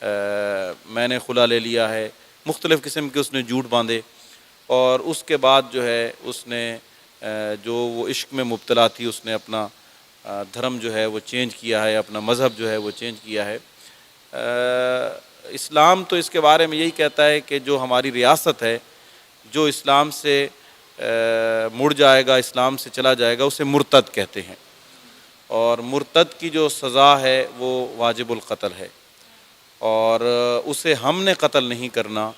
میں نے خلا لے لیا ہے، مختلف قسم کے اس نے جھوٹ باندھے، اور اس کے بعد جو ہے اس نے جو وہ عشق میں مبتلا تھی اس نے اپنا دھرم جو ہے وہ چینج کیا ہے، اپنا مذہب جو ہے وہ چینج کیا ہے۔ اسلام تو اس کے بارے میں یہی کہتا ہے کہ جو ہماری ریاست ہے، جو اسلام سے مڑ جائے گا، اسلام سے چلا جائے گا، اسے مرتد کہتے ہیں، اور مرتد کی جو سزا ہے وہ واجب القتل ہے، اور اسے ہم نے قتل نہیں کرنا،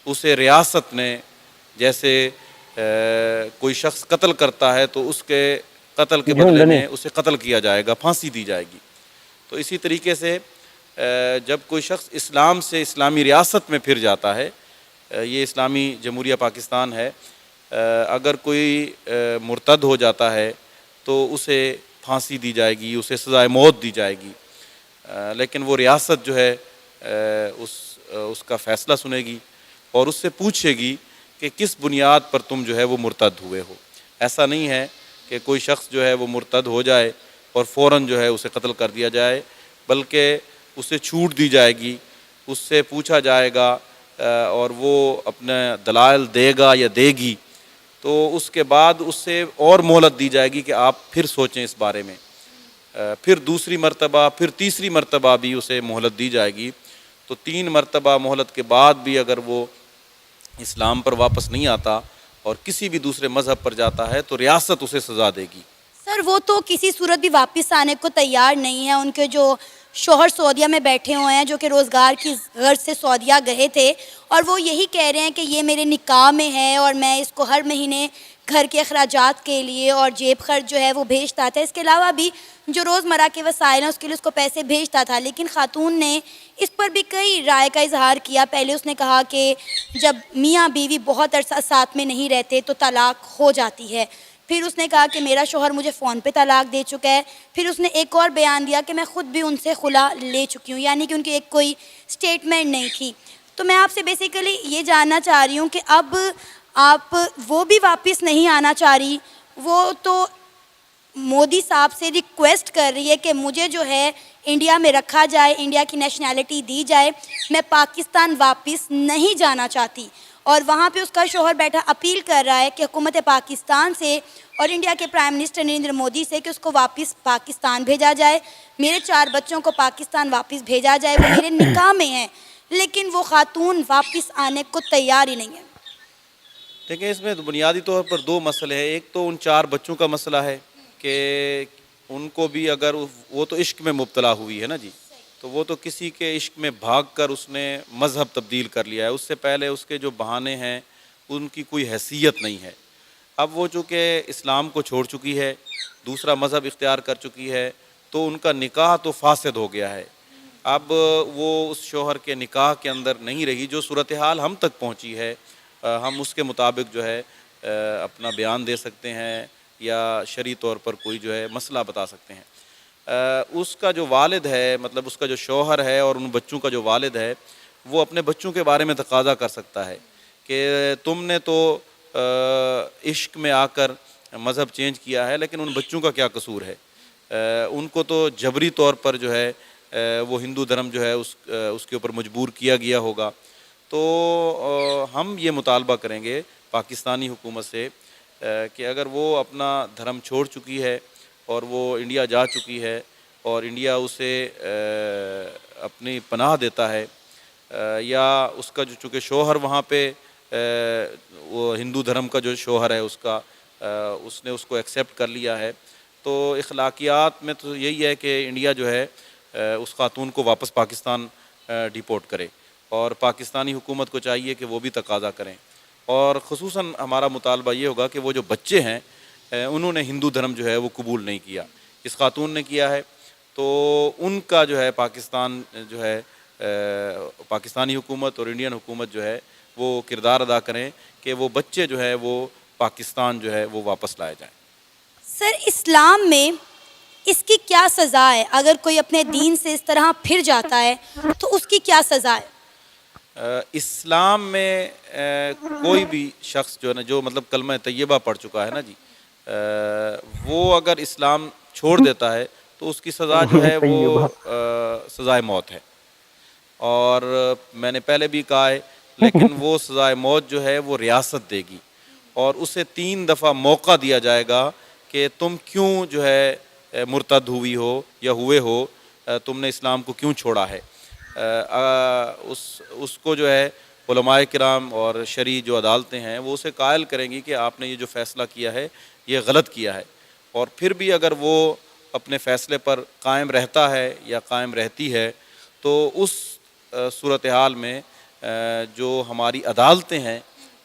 اسے ریاست نے، جیسے کوئی شخص قتل کرتا ہے تو اس کے قتل کے بدلے میں اسے قتل کیا جائے گا، پھانسی دی جائے گی۔ تو اسی طریقے سے جب کوئی شخص اسلام سے اسلامی ریاست میں پھر جاتا ہے، یہ اسلامی جمہوریہ پاکستان ہے، اگر کوئی مرتد ہو جاتا ہے تو اسے پھانسی دی جائے گی، اسے سزائے موت دی جائے گی، لیکن وہ ریاست جو ہے اس کا فیصلہ سنے گی اور اس سے پوچھے گی کہ کس بنیاد پر تم جو ہے وہ مرتد ہوئے ہو۔ ایسا نہیں ہے کہ کوئی شخص جو ہے وہ مرتد ہو جائے اور فوراً جو ہے اسے قتل کر دیا جائے، بلکہ اسے چھوٹ دی جائے گی، اس سے پوچھا جائے گا اور وہ اپنے دلائل دے گا یا دے گی، تو اس کے بعد اس سے اور مہلت دی جائے گی کہ آپ پھر سوچیں اس بارے میں، پھر دوسری مرتبہ، پھر تیسری مرتبہ بھی اسے مہلت دی جائے گی۔ تو 3 مرتبہ مہلت کے بعد بھی اگر وہ اسلام پر واپس نہیں آتا اور کسی بھی دوسرے مذہب پر جاتا ہے تو ریاست اسے سزا دے گی۔ سر وہ تو کسی صورت بھی واپس آنے کو تیار نہیں ہے، ان کے جو شوہر سعودیہ میں بیٹھے ہوئے ہیں جو کہ روزگار کی غرض سے سعودیہ گئے تھے، اور وہ یہی کہہ رہے ہیں کہ یہ میرے نکاح میں ہے اور میں اس کو ہر مہینے گھر کے اخراجات کے لیے اور جیب خرچ جو ہے وہ بھیجتا تھا، اس کے علاوہ بھی جو روزمرہ کے وسائل ہیں اس کے لیے اس کو پیسے بھیجتا تھا۔ لیکن خاتون نے اس پر بھی کئی رائے کا اظہار کیا۔ پہلے اس نے کہا کہ جب میاں بیوی بہت عرصہ ساتھ میں نہیں رہتے تو طلاق ہو جاتی ہے، پھر اس نے کہا کہ میرا شوہر مجھے فون پہ طلاق دے چکا ہے، پھر اس نے ایک اور بیان دیا کہ میں خود بھی ان سے خلا لے چکی ہوں، یعنی کہ ان کی ایک کوئی سٹیٹمنٹ نہیں تھی۔ تو میں آپ سے بیسیکلی یہ جاننا چاہ رہی ہوں کہ اب آپ وہ بھی واپس نہیں آنا چاہ رہی، وہ تو مودی صاحب سے ریکویسٹ کر رہی ہے کہ مجھے جو ہے انڈیا میں رکھا جائے، انڈیا کی نیشنلٹی دی جائے، میں پاکستان واپس نہیں جانا چاہتی، اور وہاں پہ اس کا شوہر بیٹھا اپیل کر رہا ہے کہ حکومت پاکستان سے اور انڈیا کے پرائم منسٹر نریندر مودی سے کہ اس کو واپس پاکستان بھیجا جائے، میرے 4 بچوں کو پاکستان واپس بھیجا جائے، وہ میرے نکاح میں ہیں، لیکن وہ خاتون واپس آنے کو تیار ہی نہیں ہے۔ دیکھیں، اس میں بنیادی طور پر 2 مسئلے ہیں۔ ایک تو ان 4 بچوں کا مسئلہ ہے کہ ان کو بھی اگر وہ تو عشق میں مبتلا ہوئی ہے نا جی، تو وہ تو کسی کے عشق میں بھاگ کر اس نے مذہب تبدیل کر لیا ہے، اس سے پہلے اس کے جو بہانے ہیں ان کی کوئی حیثیت نہیں ہے۔ اب وہ چونکہ اسلام کو چھوڑ چکی ہے، دوسرا مذہب اختیار کر چکی ہے، تو ان کا نکاح تو فاسد ہو گیا ہے۔ اب وہ اس شوہر کے نکاح کے اندر نہیں رہی، جو صورتحال ہم تک پہنچی ہے ہم اس کے مطابق جو ہے اپنا بیان دے سکتے ہیں یا شرعی طور پر کوئی جو ہے مسئلہ بتا سکتے ہیں۔ اس کا جو والد ہے، مطلب اس کا جو شوہر ہے اور ان بچوں کا جو والد ہے، وہ اپنے بچوں کے بارے میں تقاضا کر سکتا ہے کہ تم نے تو عشق میں آ کر مذہب چینج کیا ہے، لیکن ان بچوں کا کیا قصور ہے؟ ان کو تو جبری طور پر جو ہے وہ ہندو دھرم جو ہے اس کے اوپر مجبور کیا گیا ہوگا۔ تو ہم یہ مطالبہ کریں گے پاکستانی حکومت سے کہ اگر وہ اپنا دھرم چھوڑ چکی ہے اور وہ انڈیا جا چکی ہے اور انڈیا اسے اپنی پناہ دیتا ہے، یا اس کا جو چونکہ شوہر وہاں پہ وہ ہندو دھرم کا جو شوہر ہے اس نے اس کو ایکسیپٹ کر لیا ہے، تو اخلاقیات میں تو یہی ہے کہ انڈیا جو ہے اس خاتون کو واپس پاکستان ڈیپورٹ کرے، اور پاکستانی حکومت کو چاہیے کہ وہ بھی تقاضا کریں، اور خصوصاً ہمارا مطالبہ یہ ہوگا کہ وہ جو بچے ہیں انہوں نے ہندو دھرم جو ہے وہ قبول نہیں کیا، اس خاتون نے کیا ہے، تو ان کا جو ہے پاکستان جو ہے پاکستانی حکومت اور انڈین حکومت جو ہے وہ کردار ادا کریں کہ وہ بچے جو ہے وہ پاکستان جو ہے وہ واپس لائے جائیں۔ سر اسلام میں اس کی کیا سزا ہے؟ اگر کوئی اپنے دین سے اس طرح پھر جاتا ہے تو اس کی کیا سزا ہے؟ اسلام میں کوئی بھی شخص جو ہے نا، جو مطلب کلمہ طیبہ پڑھ چکا ہے نا جی، وہ اگر اسلام چھوڑ دیتا ہے تو اس کی سزا جو ہے وہ سزائے موت ہے۔ اور میں نے پہلے بھی کہا ہے، لیکن وہ سزائے موت جو ہے وہ ریاست دے گی، اور اسے 3 دفعہ موقع دیا جائے گا کہ تم کیوں جو ہے مرتد ہوئی ہو یا ہوئے ہو، تم نے اسلام کو کیوں چھوڑا ہے۔ اس کو جو ہے علماء کرام اور شرعی جو عدالتیں ہیں وہ اسے قائل کریں گی کہ آپ نے یہ جو فیصلہ کیا ہے یہ غلط کیا ہے، اور پھر بھی اگر وہ اپنے فیصلے پر قائم رہتا ہے یا قائم رہتی ہے تو اس صورتحال میں جو ہماری عدالتیں ہیں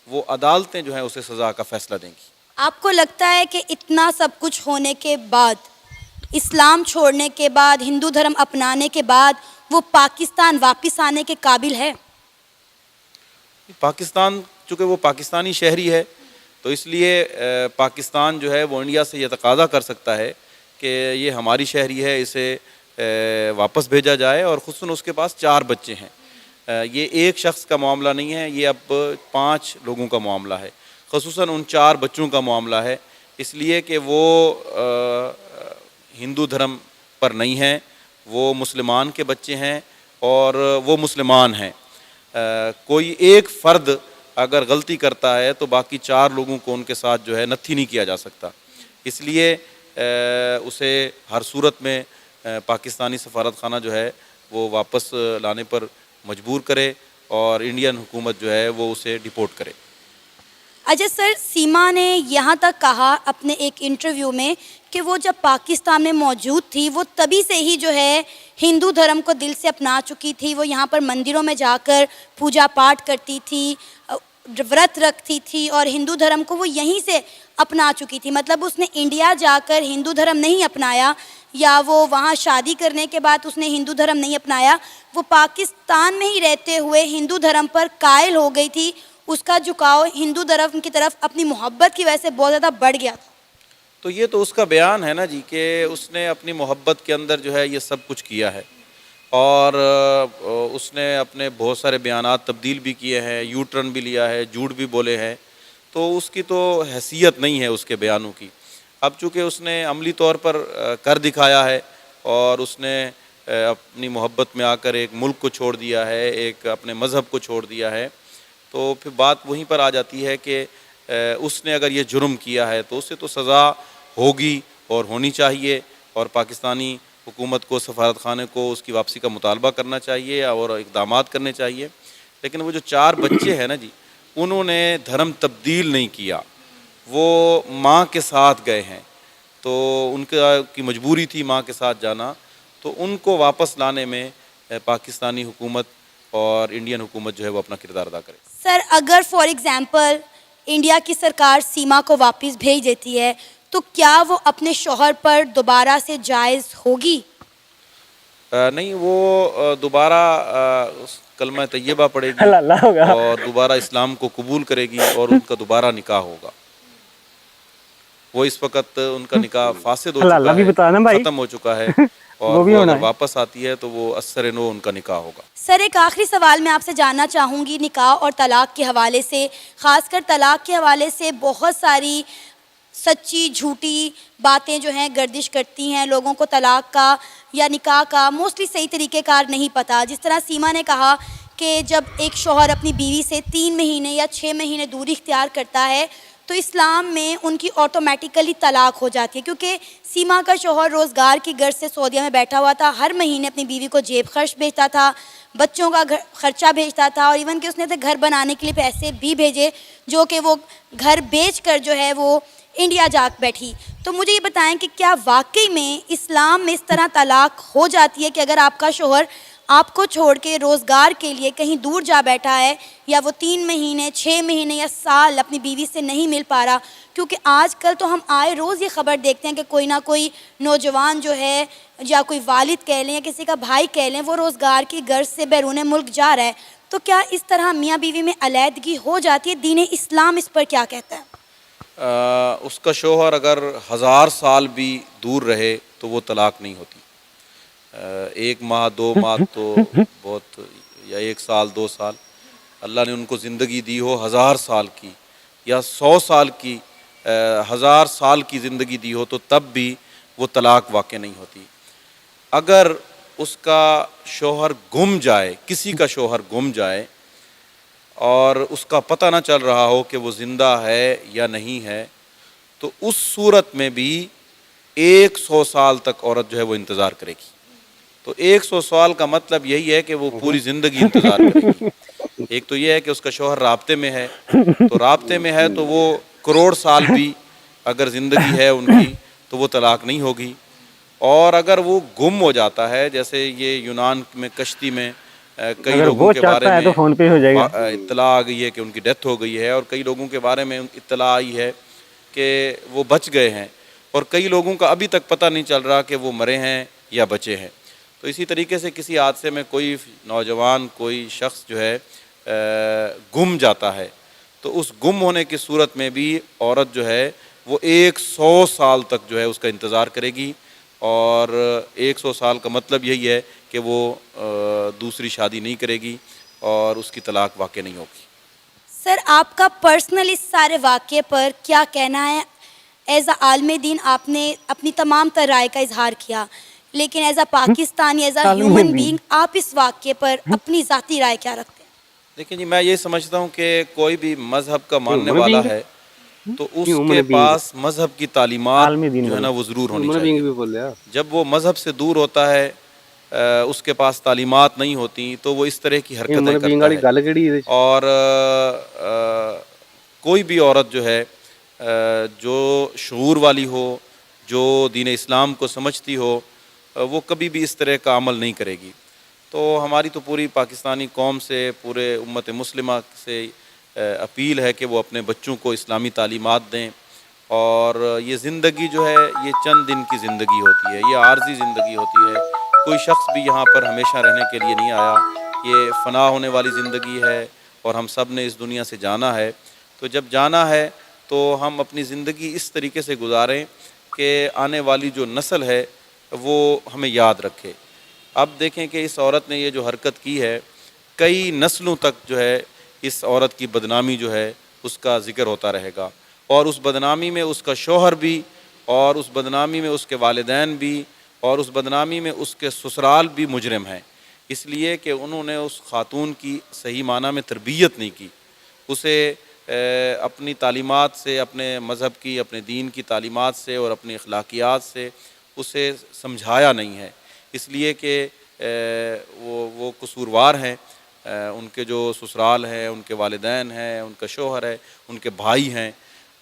وہ عدالتیں جو ہیں اسے سزا کا فیصلہ دیں گی۔ آپ کو لگتا ہے کہ اتنا سب کچھ ہونے کے بعد، اسلام چھوڑنے کے بعد، ہندو دھرم اپنانے کے بعد، وہ پاکستان واپس آنے کے قابل ہے؟ پاکستان چونکہ وہ پاکستانی شہری ہے تو اس لیے پاکستان جو ہے وہ انڈیا سے یہ تقاضا کر سکتا ہے کہ یہ ہماری شہری ہے، اسے واپس بھیجا جائے، اور خصوصاً اس کے پاس 4 بچے ہیں۔ یہ ایک شخص کا معاملہ نہیں ہے، یہ اب 5 لوگوں کا معاملہ ہے، خصوصاً ان 4 بچوں کا معاملہ ہے، اس لیے کہ وہ ہندو دھرم پر نہیں ہیں، وہ مسلمان کے بچے ہیں اور وہ مسلمان ہیں۔ کوئی ایک فرد اگر غلطی کرتا ہے تو باقی 4 لوگوں کو ان کے ساتھ جو ہے نتھی نہیں کیا جا سکتا، اس لیے اسے ہر صورت میں پاکستانی سفارت خانہ جو ہے وہ واپس لانے پر مجبور کرے اور انڈین حکومت جو ہے وہ اسے ڈیپورٹ کرے۔ اجے سر، سیما نے یہاں تک کہا اپنے ایک انٹرویو میں کہ وہ جب پاکستان میں موجود تھی وہ تبھی سے ہی جو ہے ہندو دھرم کو دل سے اپنا چکی تھی، وہ یہاں پر مندروں میں جا کر پوجا پاٹ کرتی تھی، ورت رکھتی تھی، اور ہندو دھرم کو وہ یہیں سے اپنا چکی تھی۔ مطلب اس نے انڈیا جا کر ہندو دھرم نہیں اپنایا، یا وہ وہاں شادی کرنے کے بعد اس نے ہندو دھرم نہیں اپنایا، وہ پاکستان میں ہی رہتے ہوئے ہندو دھرم پر قائل ہو گئی تھی۔ اس کا جھکاؤ ہندو دھرم کی طرف اپنی محبت کی وجہ سے بہت زیادہ بڑھ گیا تھا۔ تو یہ تو اس کا بیان ہے نا جی، کہ اس نے اپنی محبت کے اندر جو ہے یہ سب کچھ کیا ہے، اور اس نے اپنے بہت سارے بیانات تبدیل بھی کیے ہیں، یو ٹرن بھی لیا ہے، جھوٹ بھی بولے ہیں، تو اس کی تو حیثیت نہیں ہے اس کے بیانوں کی۔ اب چونکہ اس نے عملی طور پر کر دکھایا ہے، اور اس نے اپنی محبت میں آ کر ایک ملک کو چھوڑ دیا ہے، ایک اپنے مذہب کو چھوڑ دیا ہے، تو پھر بات وہیں پر آ جاتی ہے کہ اس نے اگر یہ جرم کیا ہے تو اسے تو سزا ہوگی اور ہونی چاہیے، اور پاکستانی حکومت کو، سفارت خانے کو اس کی واپسی کا مطالبہ کرنا چاہیے اور اقدامات کرنے چاہیے۔ لیکن وہ جو 4 بچے ہیں نا جی، انہوں نے دھرم تبدیل نہیں کیا، وہ ماں کے ساتھ گئے ہیں، تو ان کی مجبوری تھی ماں کے ساتھ جانا، تو ان کو واپس لانے میں پاکستانی حکومت اور انڈین حکومت جو ہے وہ اپنا کردار ادا کرے۔ سر، اگر فار ایگزامپل انڈیا کی سرکار سیما کو واپس بھیج دیتی ہے تو کیا وہ اپنے شوہر پر دوبارہ سے جائز ہوگی؟ نہیں، وہ دوبارہ کلمہ طیبہ پڑھے گی اللہ اللہ ہوگا۔ اور دوبارہ اسلام کو قبول کرے گی، اور ان کا دوبارہ نکاح ہوگا۔ وہ اس وقت ان کا نکاح فاسد ہو اللہ اللہ چکا بھی بتانا ہے، بھائی، ختم ہو چکا ہے، اور وہ بھی وہ ہونا اگر ہے۔ واپس آتی ہے تو وہ اثر نو ان کا نکاح ہوگا۔ سر، ایک آخری سوال میں آپ سے جاننا چاہوں گی نکاح اور طلاق کے حوالے سے، خاص کر طلاق کے حوالے سے بہت ساری سچی جھوٹی باتیں جو ہیں گردش کرتی ہیں، لوگوں کو طلاق کا یا نکاح کا موسٹلی صحیح طریقہ کار نہیں پتہ۔ جس طرح سیما نے کہا کہ جب ایک شوہر اپنی بیوی سے 3 مہینے یا 6 مہینے دوری اختیار کرتا ہے تو اسلام میں ان کی آٹومیٹیکلی طلاق ہو جاتی ہے، کیونکہ سیما کا شوہر روزگار کی غرض سے سعودیہ میں بیٹھا ہوا تھا، ہر مہینے اپنی بیوی کو جیب خرچ بھیجتا تھا، بچوں کا خرچہ بھیجتا تھا، اور ایون کہ اس نے تو گھر بنانے کے لیے پیسے بھی بھیجے، جو کہ وہ گھر بیچ کر جو ہے وہ انڈیا جا بیٹھی۔ تو مجھے یہ بتائیں کہ کیا واقعی میں اسلام میں اس طرح طلاق ہو جاتی ہے کہ اگر آپ کا شوہر آپ کو چھوڑ کے روزگار کے لیے کہیں دور جا بیٹھا ہے، یا وہ 3 مہینے 6 مہینے یا سال اپنی بیوی سے نہیں مل پا رہا؟ کیونکہ آج کل تو ہم آئے روز یہ خبر دیکھتے ہیں کہ کوئی نہ کوئی نوجوان جو ہے، یا کوئی والد کہہ لیں یا کسی کا بھائی کہہ لیں، وہ روزگار کی غرض سے بیرون ملک جا رہا ہے۔ تو کیا اس طرح میاں بیوی میں علیحدگی ہو جاتی ہے؟ دین اسلام اس پر کیا کہتا ہے؟ اس کا شوہر اگر 1000 سال بھی دور رہے تو وہ طلاق نہیں ہوتی۔ 1 ماہ 2 ماہ تو بہت، یا 1 سال 2 سال، اللہ نے ان کو زندگی دی ہو 1000 سال کی یا 100 سال کی، 1000 سال کی زندگی دی ہو تو تب بھی وہ طلاق واقع نہیں ہوتی۔ اگر اس کا شوہر گم جائے، کسی کا شوہر گم جائے اور اس کا پتہ نہ چل رہا ہو کہ وہ زندہ ہے یا نہیں ہے، تو اس صورت میں بھی 100 سال تک عورت جو ہے وہ انتظار کرے گی۔ تو 100 سال کا مطلب یہی ہے کہ وہ پوری زندگی انتظار کرے گی۔ ایک تو یہ ہے کہ اس کا شوہر رابطے میں ہے، تو رابطے میں ہے تو وہ کروڑ سال بھی اگر زندگی ہے ان کی تو وہ طلاق نہیں ہوگی۔ اور اگر وہ گم ہو جاتا ہے، جیسے یہ یونان میں کشتی میں کئی لوگوں کے بارے میں فون پہ ہو جائے گا، اطلاع آ گئی ہے کہ ان کی ڈیتھ ہو گئی ہے، اور کئی لوگوں کے بارے میں اطلاع آئی ہے کہ وہ بچ گئے ہیں، اور کئی لوگوں کا ابھی تک پتہ نہیں چل رہا کہ وہ مرے ہیں یا بچے ہیں۔ تو اسی طریقے سے کسی حادثے میں کوئی نوجوان، کوئی شخص جو ہے گم جاتا ہے، تو اس گم ہونے کی صورت میں بھی عورت جو ہے وہ 100 سال تک جو ہے اس کا انتظار کرے گی، اور 100 سال کا مطلب یہی ہے کہ وہ دوسری شادی نہیں کرے گی اور اس کی طلاق واقع نہیں ہوگی۔ سر، آپ کا پرسنل اس سارے واقعے پر کیا کہنا ہے؟ ایز اے عالم دین آپ نے اپنی تمام تر رائے کا اظہار کیا، لیکن as a Pakistani, as a human being, آپ اس واقعے پر اپنی ذاتی رائے کیا رکھتے ہیں؟ دیکھیں جی، میں یہ سمجھتا ہوں کہ کوئی بھی مذہب کا ماننے والا ہے تو اس کے پاس مذہب کی تعلیمات جو ہے نا وہ ضرور ہونی چاہیے۔ جب وہ مذہب سے دور ہوتا ہے، اس کے پاس تعلیمات نہیں ہوتی، تو وہ اس طرح کی حرکتیں کرتا ہے۔ اور کوئی بھی عورت جو ہے جو شعور والی ہو، جو دین اسلام کو سمجھتی ہو، وہ کبھی بھی اس طرح کا عمل نہیں کرے گی۔ تو ہماری تو پوری پاکستانی قوم سے، پورے امت مسلمہ سے اپیل ہے کہ وہ اپنے بچوں کو اسلامی تعلیمات دیں، اور یہ زندگی جو ہے یہ چند دن کی زندگی ہوتی ہے، یہ عارضی زندگی ہوتی ہے۔ کوئی شخص بھی یہاں پر ہمیشہ رہنے کے لیے نہیں آیا، یہ فنا ہونے والی زندگی ہے، اور ہم سب نے اس دنیا سے جانا ہے۔ تو جب جانا ہے تو ہم اپنی زندگی اس طریقے سے گزاریں کہ آنے والی جو نسل ہے وہ ہمیں یاد رکھے۔ اب دیکھیں کہ اس عورت نے یہ جو حرکت کی ہے، کئی نسلوں تک جو ہے اس عورت کی بدنامی جو ہے اس کا ذکر ہوتا رہے گا، اور اس بدنامی میں اس کا شوہر بھی، اور اس بدنامی میں اس کے والدین بھی، اور اس بدنامی میں اس کے سسرال بھی مجرم ہیں، اس لیے کہ انہوں نے اس خاتون کی صحیح معنی میں تربیت نہیں کی، اسے اپنی تعلیمات سے، اپنے مذہب کی، اپنے دین کی تعلیمات سے اور اپنی اخلاقیات سے اسے سمجھایا نہیں ہے، اس لیے کہ وہ قصوروار ہیں، ان کے جو سسرال ہیں، ان کے والدین ہیں، ان کا شوہر ہے، ان کے بھائی ہیں،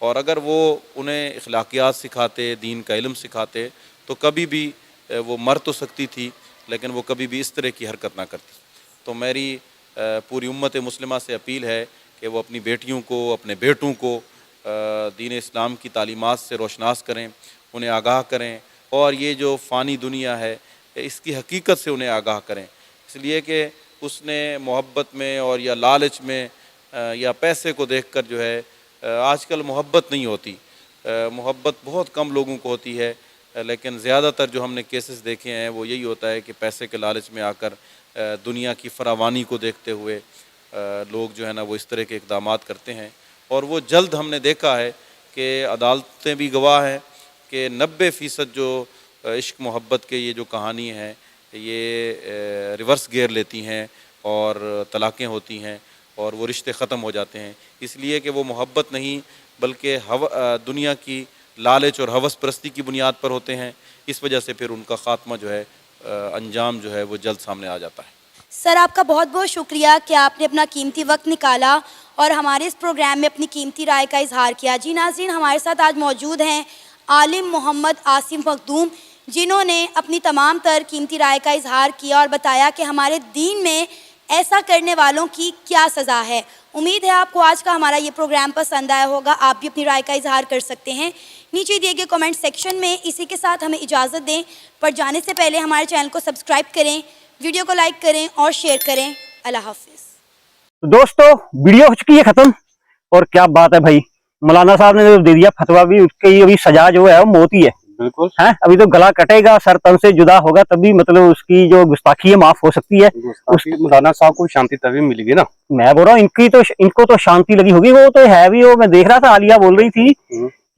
اور اگر وہ انہیں اخلاقیات سکھاتے، دین کا علم سکھاتے، تو کبھی بھی وہ مر تو سکتی تھی، لیکن وہ کبھی بھی اس طرح کی حرکت نہ کرتی۔ تو میری پوری امت مسلمہ سے اپیل ہے کہ وہ اپنی بیٹیوں کو، اپنے بیٹوں کو دین اسلام کی تعلیمات سے روشناس کریں، انہیں آگاہ کریں، اور یہ جو فانی دنیا ہے اس کی حقیقت سے انہیں آگاہ کریں، اس لیے کہ اس نے محبت میں اور یا لالچ میں یا پیسے کو دیکھ کر جو ہے، آج کل محبت نہیں ہوتی، محبت بہت کم لوگوں کو ہوتی ہے، لیکن زیادہ تر جو ہم نے کیسز دیکھے ہیں وہ یہی ہوتا ہے کہ پیسے کے لالچ میں آ کر دنیا کی فراوانی کو دیکھتے ہوئے لوگ جو ہے نا وہ اس طرح کے اقدامات کرتے ہیں، اور وہ جلد ہم نے دیکھا ہے کہ عدالتیں بھی گواہ ہیں کہ 90% جو عشق محبت کے یہ جو کہانی ہے یہ ریورس گیئر لیتی ہیں اور طلاقیں ہوتی ہیں اور وہ رشتے ختم ہو جاتے ہیں، اس لیے کہ وہ محبت نہیں بلکہ دنیا کی لالچ اور ہوس پرستی کی بنیاد پر ہوتے ہیں، اس وجہ سے پھر ان کا خاتمہ جو ہے، انجام جو ہے وہ جلد سامنے آ جاتا ہے۔ سر، آپ کا بہت بہت شکریہ کہ آپ نے اپنا قیمتی وقت نکالا اور ہمارے اس پروگرام میں اپنی قیمتی رائے کا اظہار کیا۔ جی ناظرین، ہمارے ساتھ آج موجود ہیں عالم محمد عاصم مخدوم، جنہوں نے اپنی تمام تر قیمتی رائے کا اظہار کیا اور بتایا کہ ہمارے دین میں ایسا کرنے والوں کی کیا سزا ہے۔ امید ہے آپ کو آج کا ہمارا یہ پروگرام پسند آیا ہوگا، آپ بھی اپنی رائے کا اظہار کر سکتے ہیں نیچے دیے گئے کمنٹ سیکشن میں۔ اسی کے ساتھ ہمیں اجازت دیں، پر جانے سے پہلے ہمارے چینل کو سبسکرائب کریں، ویڈیو کو لائک کریں اور شیئر کریں۔ اللہ حافظ۔ دوستو، ویڈیو ہو چکی ہے ختم، اور کیا بات ہے بھائی، مولانا صاحب نے دے دیا فتویٰ بھی، اس کی ابھی سزا جو ہے وہ موت ہی ہے۔ بالکل ہے، ابھی تو گلا کٹے گا، سر تن سے جدا ہوگا، تبھی مطلب اس کی جو گستاخی ہے معاف ہو سکتی ہے۔ مولانا صاحب کو شانتی تبھی ملے گی نا۔ میں بول رہا ہوں ان کو تو شانتی لگی ہوگی، وہ تو ہے بھی، وہ میں دیکھ رہا تھا عالیہ بول رہی تھی